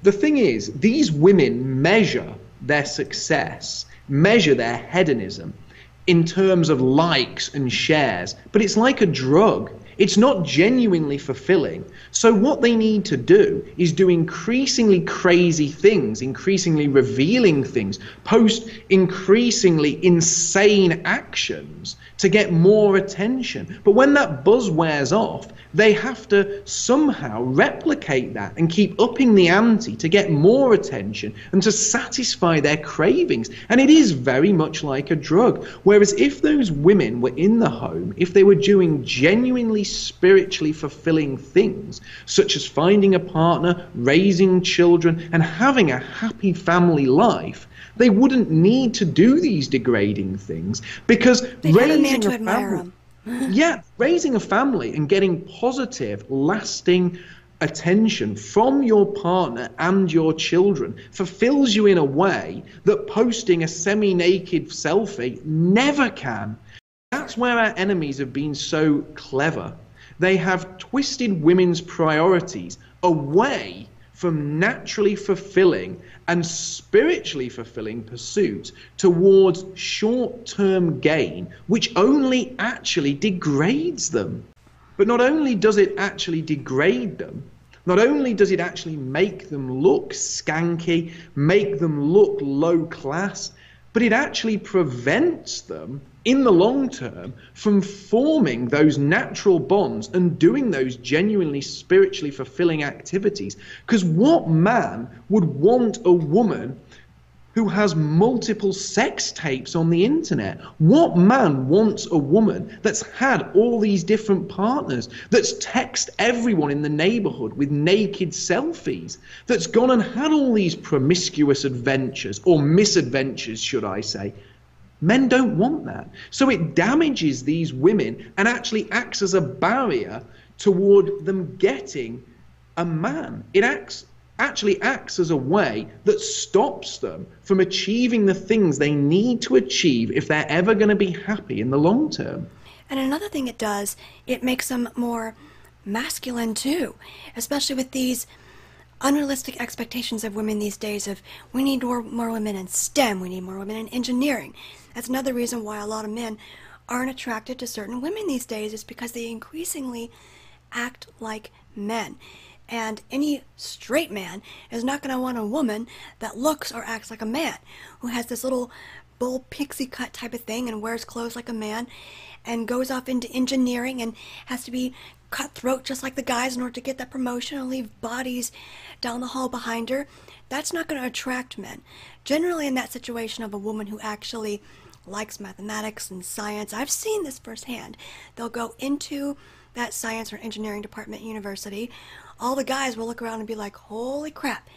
The thing is, these women measure their success, measure their hedonism in terms of likes and shares, but it's like a drug. It's not genuinely fulfilling. So what they need to do is do increasingly crazy things, increasingly revealing things, post increasingly insane actions to get more attention. But when that buzz wears off, they have to somehow replicate that and keep upping the ante to get more attention and to satisfy their cravings. And it is very much like a drug. Whereas if those women were in the home, if they were doing genuinely spiritually fulfilling things, such as finding a partner, raising children, and having a happy family life, they wouldn't need to do these degrading things, because raising a family, raising a family and getting positive, lasting attention from your partner and your children fulfills you in a way that posting a semi-naked selfie never can. That's where our enemies have been so clever. They have twisted women's priorities away from naturally fulfilling and spiritually fulfilling pursuits towards short-term gain, which only actually degrades them. But not only does it actually degrade them, not only does it actually make them look skanky, make them look low class, but it actually prevents them in the long term from forming those natural bonds and doing those genuinely spiritually fulfilling activities. Because what man would want a woman who has multiple sex tapes on the internet? What man wants a woman that's had all these different partners, that's texted everyone in the neighborhood with naked selfies, that's gone and had all these promiscuous adventures, or misadventures, should I say? Men don't want that. So it damages these women and actually acts as a barrier toward them getting a man. It actually acts as a way that stops them from achieving the things they need to achieve if they're ever going to be happy in the long term. And another thing it does, it makes them more masculine too, especially with these unrealistic expectations of women these days of, we need more women in STEM, we need more women in engineering. That's another reason why a lot of men aren't attracted to certain women these days, is because they increasingly act like men. And any straight man is not going to want a woman that looks or acts like a man, who has this little bull pixie cut type of thing and wears clothes like a man and goes off into engineering and has to be cutthroat just like the guys in order to get that promotion and leave bodies down the hall behind her. That's not going to attract men. Generally, in that situation of a woman who actually likes mathematics and science, I've seen this firsthand. They'll go into that science or engineering department at university. All the guys will look around and be like, holy crap,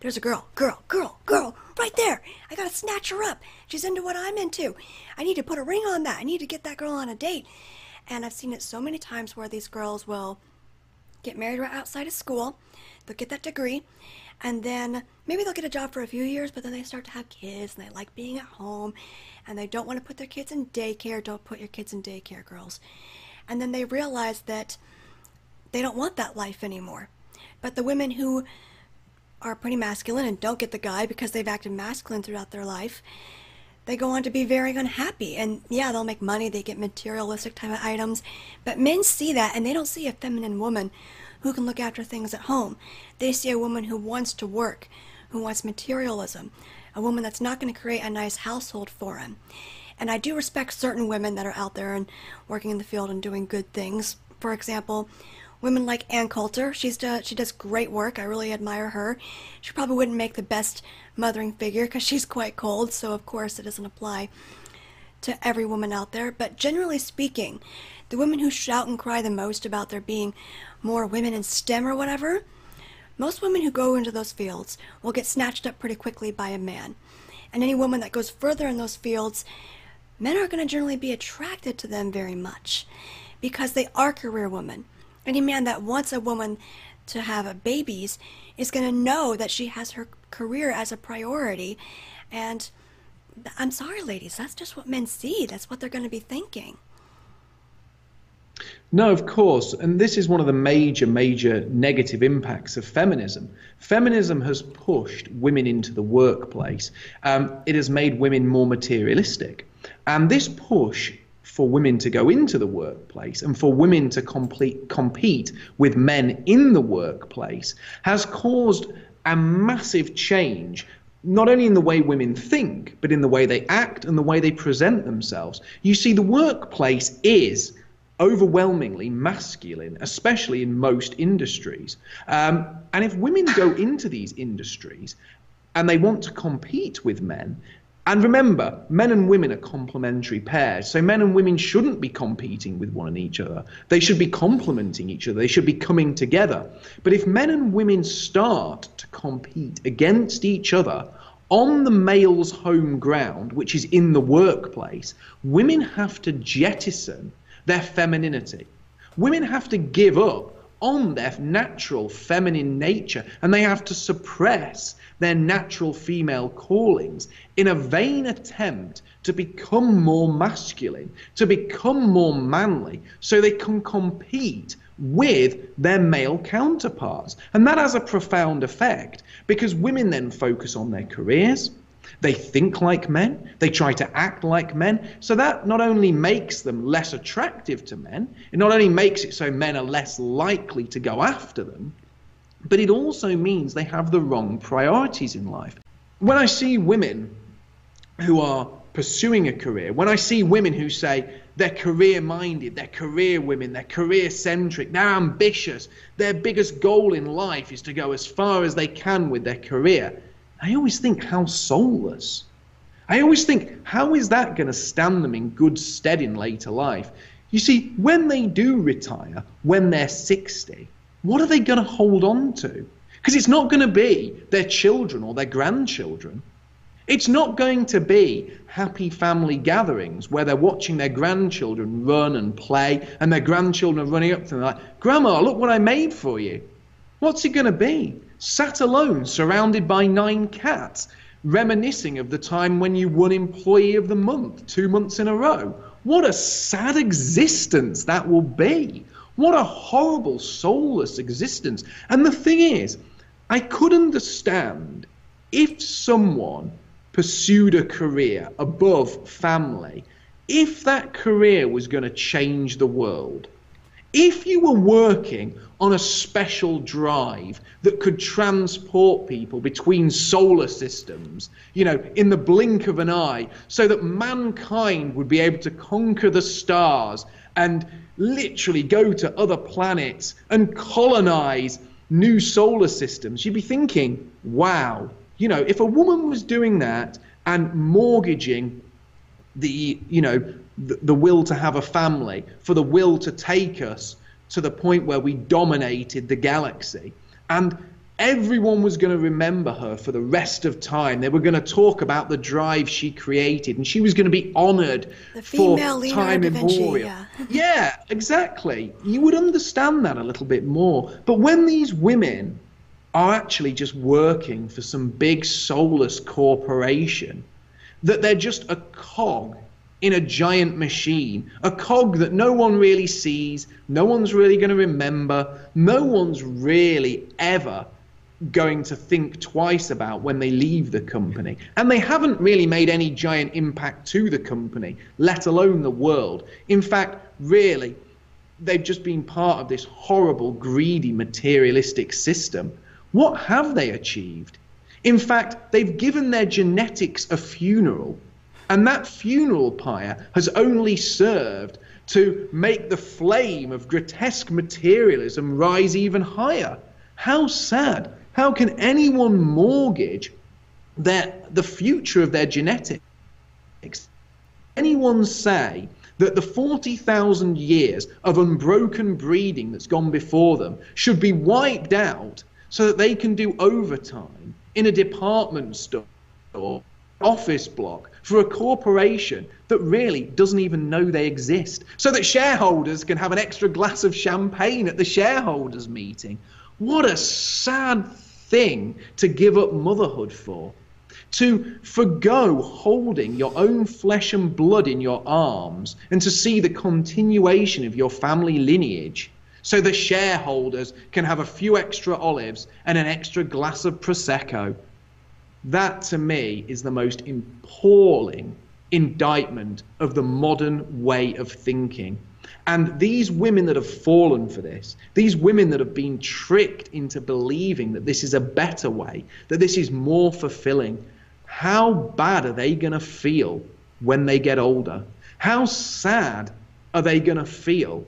there's a girl, right there. I gotta snatch her up. She's into what I'm into. I need to put a ring on that. I need to get that girl on a date. And I've seen it so many times where these girls will get married right outside of school. They'll get that degree, and then maybe they'll get a job for a few years, but then they start to have kids, and they like being at home, and they don't want to put their kids in daycare. Don't put your kids in daycare, girls. And then they realize that they don't want that life anymore. But the women who are pretty masculine and don't get the guy because they've acted masculine throughout their life, they go on to be very unhappy. And yeah, they'll make money, they get materialistic type of items, but men see that, and they don't see a feminine woman who can look after things at home. They see a woman who wants to work, who wants materialism, a woman that's not going to create a nice household for him. And I do respect certain women that are out there and working in the field and doing good things. For example, women like Ann Coulter, she does great work. I really admire her. She probably wouldn't make the best mothering figure because she's quite cold, so of course it doesn't apply to every woman out there. But generally speaking, the women who shout and cry the most about there being more women in STEM or whatever, most women who go into those fields will get snatched up pretty quickly by a man. And any woman that goes further in those fields, men are going to generally be attracted to them very much because they are career women. Any man that wants a woman to have babies is going to know that she has her career as a priority. And I'm sorry, ladies, that's just what men see. That's what they're going to be thinking. No, of course. And this is one of the major negative impacts of feminism. Feminism has pushed women into the workplace. It has made women more materialistic. And this push for women to go into the workplace and for women to compete with men in the workplace has caused a massive change, not only in the way women think, but in the way they act and the way they present themselves. You see, the workplace is overwhelmingly masculine, especially in most industries. And if women go into these industries and they want to compete with men, and remember, men and women are complementary pairs, so men and women shouldn't be competing with one another. They should be complementing each other. They should be coming together. But if men and women start to compete against each other on the male's home ground, which is in the workplace, women have to jettison their femininity. Women have to give up on their natural feminine nature, and they have to suppress their natural female callings in a vain attempt to become more masculine, to become more manly, so they can compete with their male counterparts. And that has a profound effect, because women then focus on their careers. They think like men, they try to act like men, so that not only makes them less attractive to men, it not only makes it so men are less likely to go after them, but it also means they have the wrong priorities in life. When I see women who are pursuing a career, when I see women who say they're career-minded, they're career women, they're career-centric, they're ambitious, their biggest goal in life is to go as far as they can with their career, I always think, how soulless. I always think, how is that going to stand them in good stead in later life? You see, when they do retire, when they're 60, what are they going to hold on to? Because it's not going to be their children or their grandchildren. It's not going to be happy family gatherings where they're watching their grandchildren run and play, and their grandchildren are running up to them like, "Grandma, look what I made for you." What's it going to be? Sat alone, surrounded by 9 cats, reminiscing of the time when you won Employee of the Month 2 months in a row. What a sad existence that will be. What a horrible, soulless existence. And the thing is, I could understand if someone pursued a career above family, if that career was going to change the world. If you were working on a special drive that could transport people between solar systems, you know, in the blink of an eye, so that mankind would be able to conquer the stars and literally go to other planets and colonize new solar systems, you'd be thinking, wow, you know, if a woman was doing that and mortgaging the, you know, the will to have a family, for the will to take us to the point where we dominated the galaxy, and everyone was going to remember her for the rest of time. They were going to talk about the drive she created, and she was going to be honored for time immemorial. Yeah, exactly. You would understand that a little bit more. But when these women are actually just working for some big soulless corporation, that they're just a cog in a giant machine, a cog that no one really sees, no one's really going to remember, no one's really ever going to think twice about when they leave the company. And they haven't really made any giant impact to the company, let alone the world. In fact, really, they've just been part of this horrible, greedy, materialistic system. What have they achieved? In fact, they've given their genetics a funeral. And that funeral pyre has only served to make the flame of grotesque materialism rise even higher. How sad. How can anyone mortgage the future of their genetics? Anyone say that the 40,000 years of unbroken breeding that's gone before them should be wiped out so that they can do overtime in a department store office block for a corporation that really doesn't even know they exist, so that shareholders can have an extra glass of champagne at the shareholders meeting. What a sad thing to give up motherhood for. To forgo holding your own flesh and blood in your arms and to see the continuation of your family lineage, so the shareholders can have a few extra olives and an extra glass of Prosecco. That, to me, is the most appalling indictment of the modern way of thinking. And these women that have fallen for this, these women that have been tricked into believing that this is a better way, that this is more fulfilling, how bad are they going to feel when they get older? How sad are they going to feel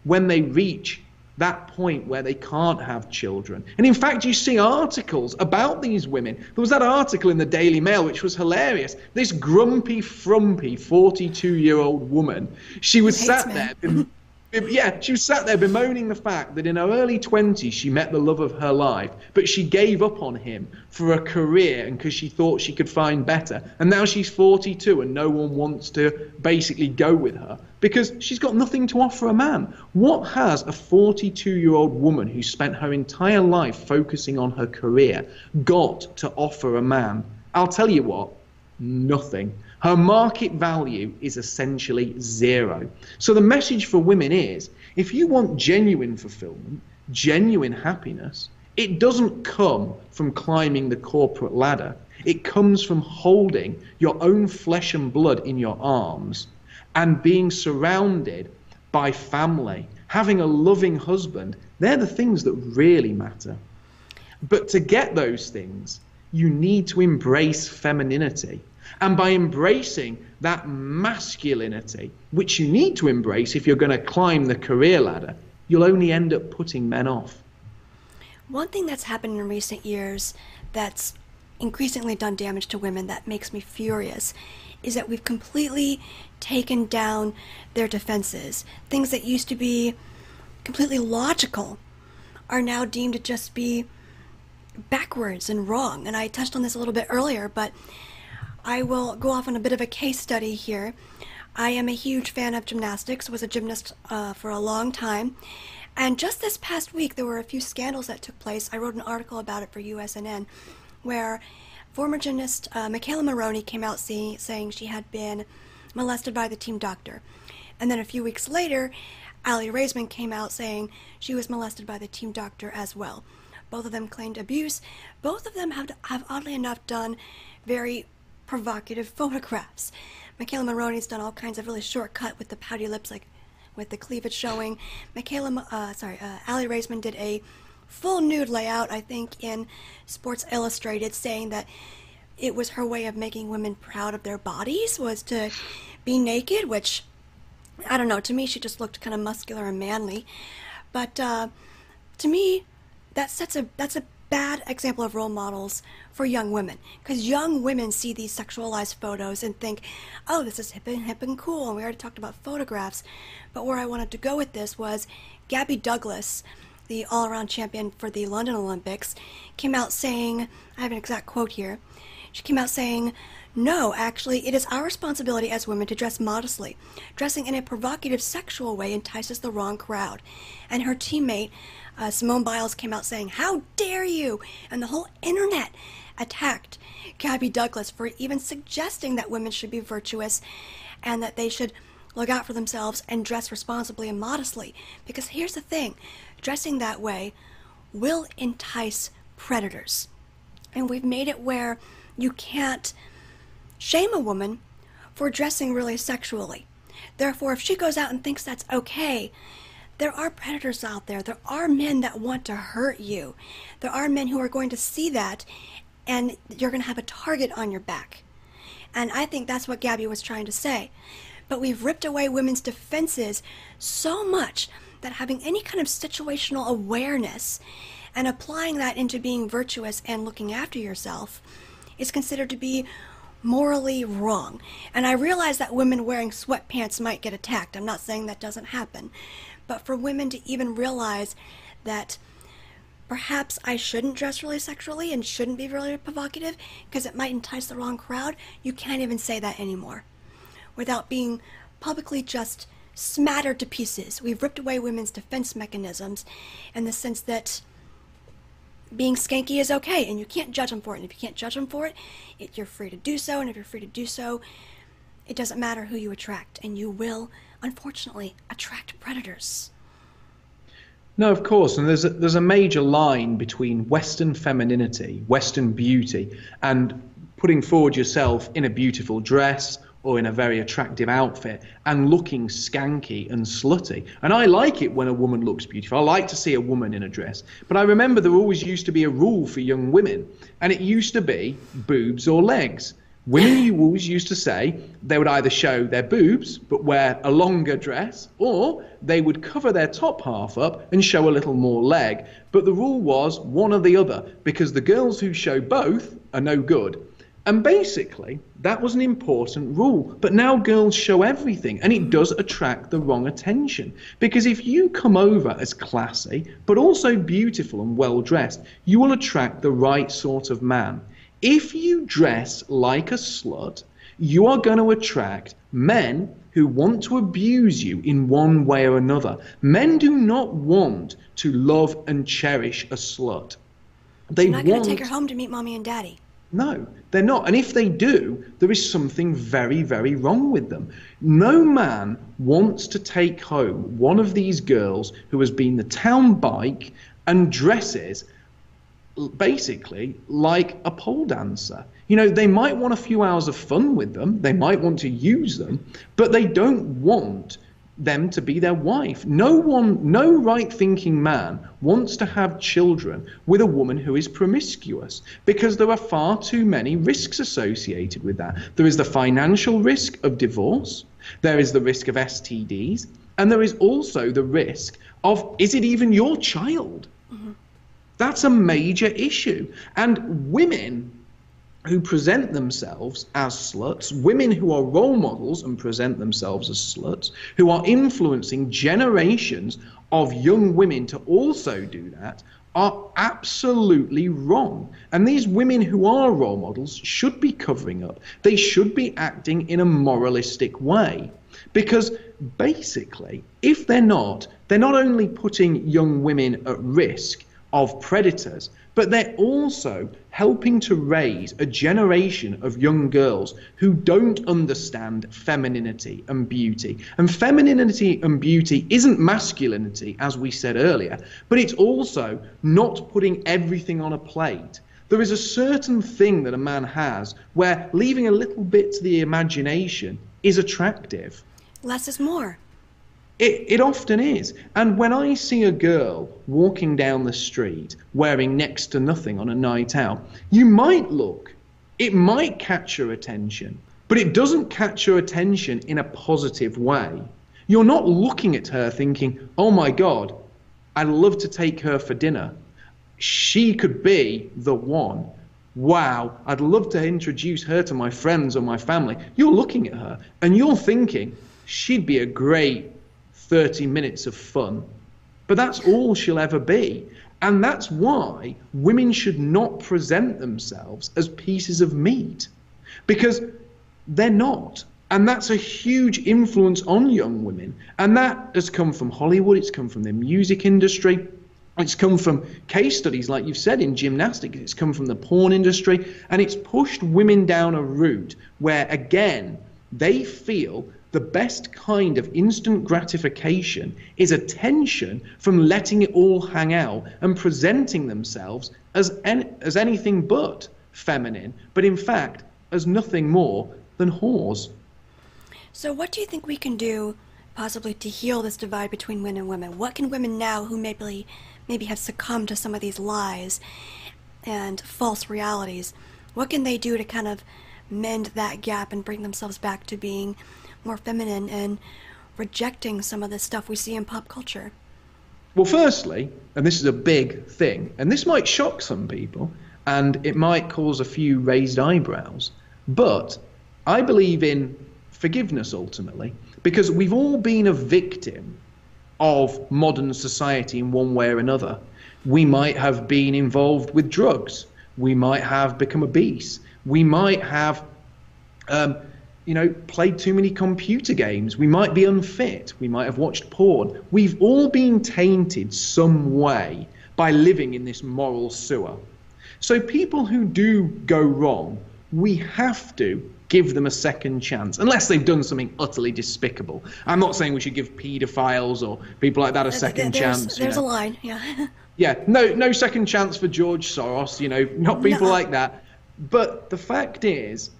when they reach that point where they can't have children? And in fact, you see articles about these women. There was that article in the Daily Mail which was hilarious. This grumpy, frumpy 42-year-old woman, she was sat there. She was sat there bemoaning the fact that in her early 20s she met the love of her life, but she gave up on him for a career and because she thought she could find better. And now she's 42 and no one wants to basically go with her because she's got nothing to offer a man. What has a 42-year-old woman who spent her entire life focusing on her career got to offer a man? I'll tell you what, nothing. Her market value is essentially zero. So the message for women is, if you want genuine fulfillment, genuine happiness, it doesn't come from climbing the corporate ladder. It comes from holding your own flesh and blood in your arms and being surrounded by family, having a loving husband. They're the things that really matter. But to get those things, you need to embrace femininity. And by embracing that masculinity, which you need to embrace if you're going to climb the career ladder, you'll only end up putting men off. One thing that's happened in recent years that's increasingly done damage to women that makes me furious is that we've completely taken down their defenses. Things that used to be completely logical are now deemed to just be backwards and wrong. And I touched on this a little bit earlier, but I will go off on a bit of a case study here. I am a huge fan of gymnastics, was a gymnast for a long time. And just this past week, there were a few scandals that took place. I wrote an article about it for USNN, where former gymnast Michaela Maroney came out saying she had been molested by the team doctor. And then a few weeks later, Aly Raisman came out saying she was molested by the team doctor as well. Both of them claimed abuse. Both of them have oddly enough done very provocative photographs. Michaela Maroney's done all kinds of really short cut with the pouty lips, like with the cleavage showing. Aly Raisman did a full nude layout, I think, in Sports Illustrated, saying that it was her way of making women proud of their bodies, was to be naked, which, I don't know, to me she just looked kind of muscular and manly. But to me, that's a bad example of role models for young women, because young women see these sexualized photos and think, oh, this is hip and cool, and we already talked about photographs. But where I wanted to go with this was Gabby Douglas, the all-around champion for the London Olympics, came out saying, I have an exact quote here, she came out saying, no, actually, it is our responsibility as women to dress modestly. Dressing in a provocative sexual way entices the wrong crowd. And her teammate, Simone Biles, came out saying, how dare you? And the whole internet attacked Gabby Douglas for even suggesting that women should be virtuous and that they should look out for themselves and dress responsibly and modestly. Because here's the thing, dressing that way will entice predators. And we've made it where you can't shame a woman for dressing really sexually. Therefore, if she goes out and thinks that's okay, there are predators out there. There are men that want to hurt you. There are men who are going to see that, and you're going to have a target on your back. And I think that's what Gabby was trying to say. But we've ripped away women's defenses so much that having any kind of situational awareness and applying that into being virtuous and looking after yourself is considered to be morally wrong. And I realize that women wearing sweatpants might get attacked. I'm not saying that doesn't happen. But for women to even realize that perhaps I shouldn't dress really sexually and shouldn't be really provocative because it might entice the wrong crowd, you can't even say that anymore without being publicly just smattered to pieces. We've ripped away women's defense mechanisms in the sense that being skanky is okay, and you can't judge them for it. And if you can't judge them for it, you're free to do so. And if you're free to do so, it doesn't matter who you attract, and you will, unfortunately, attract predators. No, of course, and there's a major line between Western femininity, Western beauty, and putting forward yourself in a beautiful dress or in a very attractive outfit and looking skanky and slutty. And I like it when a woman looks beautiful. I like to see a woman in a dress. But I remember there always used to be a rule for young women, and it used to be boobs or legs. Women, you always used to say they would either show their boobs but wear a longer dress, or they would cover their top half up and show a little more leg. But the rule was one or the other, because the girls who show both are no good. And basically, that was an important rule. But now girls show everything, and it does attract the wrong attention. Because if you come over as classy, but also beautiful and well-dressed, you will attract the right sort of man. If you dress like a slut, you are going to attract men who want to abuse you in one way or another. Men do not want to love and cherish a slut. They're not going to take her home to meet mommy and daddy. No, they're not. And if they do, there is something very, very wrong with them. No man wants to take home one of these girls who has been the town bike and dresses basically like a pole dancer. You know, they might want a few hours of fun with them, they might want to use them, but they don't want them to be their wife. No right-thinking man wants to have children with a woman who is promiscuous, because there are far too many risks associated with that. There is the financial risk of divorce, there is the risk of STDs, and there is also the risk of, is it even your child? Mm-hmm. That's a major issue. And women who present themselves as sluts, women who are role models and present themselves as sluts, who are influencing generations of young women to also do that, are absolutely wrong. And these women who are role models should be covering up. They should be acting in a moralistic way. Because basically, if they're not only putting young women at risk of predators, but they're also helping to raise a generation of young girls who don't understand femininity and beauty. And femininity and beauty isn't masculinity, as we said earlier, but it's also not putting everything on a plate. There is a certain thing that a man has where leaving a little bit to the imagination is attractive. Less is more. It often is. And when I see a girl walking down the street wearing next to nothing on a night out, you might look. It might catch your attention, but it doesn't catch your attention in a positive way. You're not looking at her thinking, oh my God, I'd love to take her for dinner. She could be the one. Wow, I'd love to introduce her to my friends or my family. You're looking at her and you're thinking, she'd be a great 30 minutes of fun. But that's all she'll ever be. And that's why women should not present themselves as pieces of meat, because they're not. And that's a huge influence on young women. And that has come from Hollywood, it's come from the music industry, it's come from case studies, like you've said, in gymnastics, it's come from the porn industry, and it's pushed women down a route where, again, they feel the best kind of instant gratification is attention from letting it all hang out and presenting themselves as anything but feminine, but in fact as nothing more than whores. So what do you think we can do possibly to heal this divide between men and women? What can women now who maybe have succumbed to some of these lies and false realities, what can they do to kind of mend that gap and bring themselves back to being more feminine and rejecting some of the stuff we see in pop culture? Well, firstly, and this is a big thing, and this might shock some people, and it might cause a few raised eyebrows, but I believe in forgiveness ultimately, because we've all been a victim of modern society in one way or another. We might have been involved with drugs. We might have become obese. We might have, played too many computer games. We might be unfit. We might have watched porn. We've all been tainted some way by living in this moral sewer. So people who do go wrong, we have to give them a second chance, unless they've done something utterly despicable. I'm not saying we should give paedophiles or people like that a second chance. There's a line, yeah. Yeah, no second chance for George Soros, not people like that. But the fact is,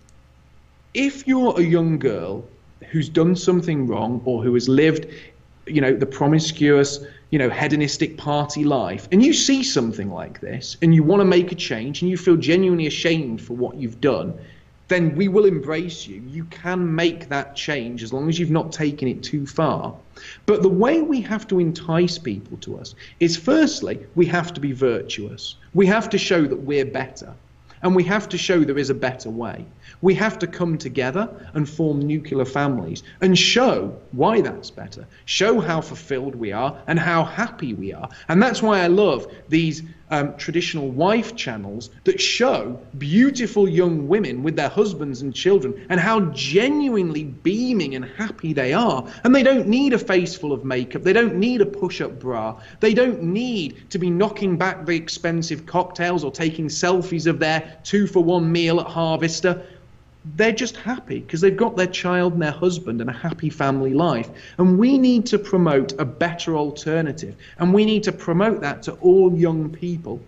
if you're a young girl who's done something wrong or who has lived, the promiscuous, hedonistic party life, and you see something like this and you want to make a change and you feel genuinely ashamed for what you've done, then we will embrace you. You can make that change as long as you've not taken it too far. But the way we have to entice people to us is, firstly, we have to be virtuous. We have to show that we're better. And we have to show there is a better way. We have to come together and form nuclear families and show why that's better. Show how fulfilled we are and how happy we are. And that's why I love these traditional wife channels that show beautiful young women with their husbands and children and how genuinely beaming and happy they are. And they don't need a face full of makeup. They don't need a push-up bra. They don't need to be knocking back the expensive cocktails or taking selfies of their 2-for-1 meal at Harvester. They're just happy because they've got their child and their husband and a happy family life. And we need to promote a better alternative. And we need to promote that to all young people.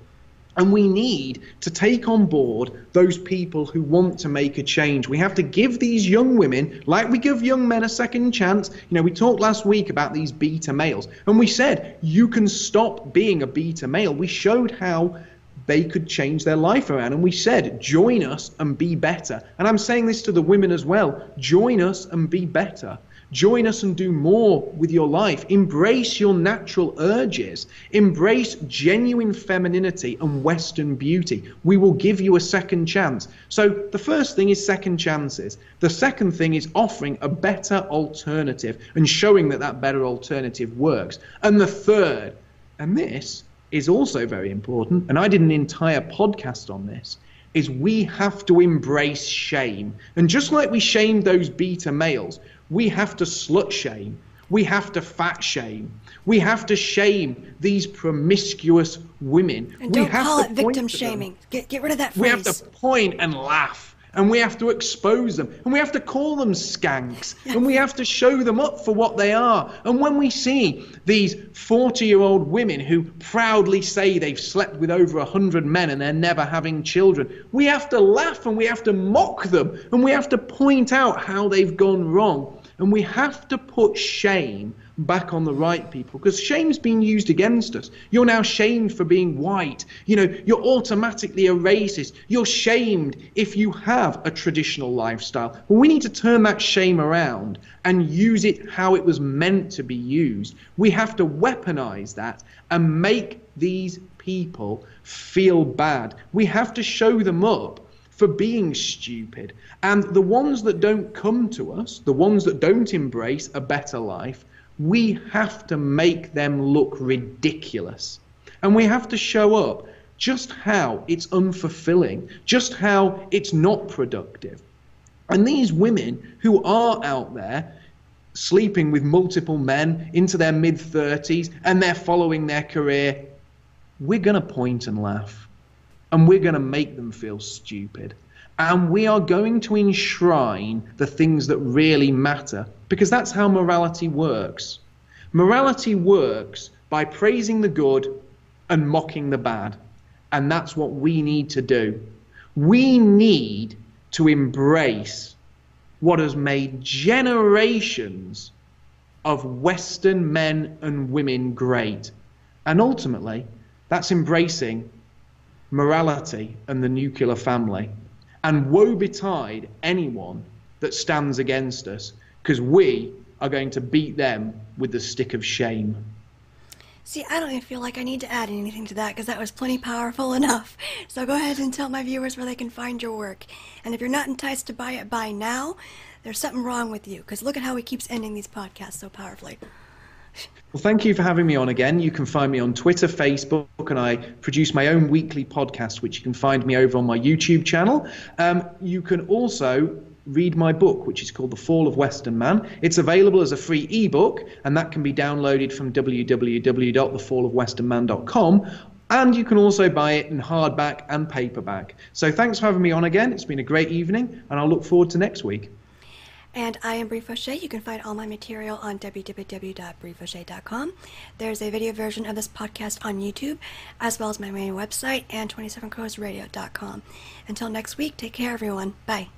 And we need to take on board those people who want to make a change. We have to give these young women, like we give young men, a second chance. We talked last week about these beta males. And we said, you can stop being a beta male. We showed how they could change their life around. And we said, join us and be better. And I'm saying this to the women as well. Join us and be better. Join us and do more with your life. Embrace your natural urges. Embrace genuine femininity and Western beauty. We will give you a second chance. So the first thing is second chances. The second thing is offering a better alternative and showing that that better alternative works. And the third, and this is also very important, and I did an entire podcast on this, is we have to embrace shame. And just like we shamed those beta males, we have to slut shame. We have to fat shame. We have to shame these promiscuous women. And don't call it victim shaming. Get rid of that phrase. We have to point and laugh. And we have to expose them. And we have to call them skanks. And we have to show them up for what they are. And when we see these 40-year-old women who proudly say they've slept with over 100 men and they're never having children, we have to laugh and we have to mock them. And we have to point out how they've gone wrong. And we have to put shame back on the right people, because shame's been used against us. You're now shamed for being white. You're automatically a racist. You're shamed if you have a traditional lifestyle. Well, we need to turn that shame around and use it how it was meant to be used. We have to weaponize that and make these people feel bad. We have to show them up for being stupid. And the ones that don't come to us, the ones that don't embrace a better life, we have to make them look ridiculous. And we have to show up just how it's unfulfilling, just how it's not productive. And these women who are out there sleeping with multiple men into their mid-30s and they're following their career, we're going to point and laugh. And we're going to make them feel stupid. And we are going to enshrine the things that really matter, because that's how morality works. Morality works by praising the good and mocking the bad. And that's what we need to do. We need to embrace what has made generations of Western men and women great. And ultimately, that's embracing morality and the nuclear family. And woe betide anyone that stands against us, because we are going to beat them with the stick of shame. See, I don't even feel like I need to add anything to that, because that was plenty powerful enough. So go ahead and tell my viewers where they can find your work. And if you're not enticed to buy it by now, there's something wrong with you, because look at how he keeps ending these podcasts so powerfully. Well, thank you for having me on again. You can find me on Twitter, Facebook, and I produce my own weekly podcast, which you can find me over on my YouTube channel. You can also read my book, which is called The Fall of Western Man. It's available as a free ebook, and that can be downloaded from www.thefallofwesternman.com. And you can also buy it in hardback and paperback. So thanks for having me on again. It's been a great evening, and I'll look forward to next week. And I am Brie Fauché. You can find all my material on www.briefauché.com. There's a video version of this podcast on YouTube, as well as my main website and 27crowsradio.com. Until next week, take care, everyone. Bye.